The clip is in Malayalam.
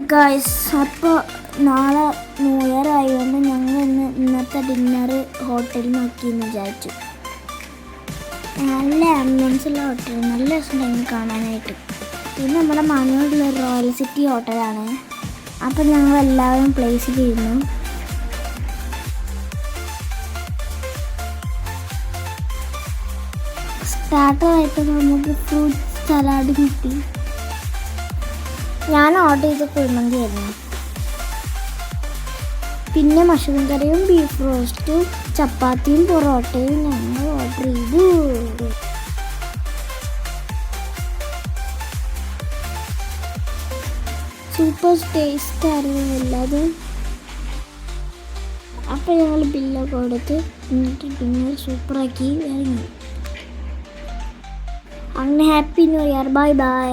ഗൈസ്, അപ്പോൾ നാളെ ന്യൂ ഇയർ ആയതുകൊണ്ട് ഞങ്ങൾ ഇന്നത്തെ ഡിന്നർ ഹോട്ടലിൽ നോക്കിയെന്ന് വിചാരിച്ചു. നല്ല ആംബിയൻസുള്ള ഹോട്ടൽ, നല്ല രസമുണ്ടായിരുന്നു കാണാനായിട്ട്. ഇത് നമ്മുടെ മണൂരിലുള്ള റോയൽ സിറ്റി ഹോട്ടലാണ്. അപ്പോൾ ഞങ്ങൾ എല്ലാവരും പ്ലേസിലിരുന്നു. സ്റ്റാർട്ടറായിട്ട് നമുക്ക് ഫ്രൂട്ട് സലാഡ് കിട്ടി. ഞാൻ ഓർഡർ ചെയ്ത കുഴിമന്തി ആയിരുന്നു. പിന്നെ മഷ്റൂം കറിയും ബീഫ് റോസ്റ്റും ചപ്പാത്തിയും പൊറോട്ടയും ഞങ്ങൾ ഓർഡർ ചെയ്തു. സൂപ്പർ ടേസ്റ്റ് ആയിരുന്നു എല്ലാതും. അപ്പോൾ ഞങ്ങൾ ബില്ലൊക്കെ കൊടുത്ത് എന്നിട്ട് ഡിന്നർ സൂപ്പറാക്കി ഇറങ്ങി. അങ്ങനെ happy new year, bye bye.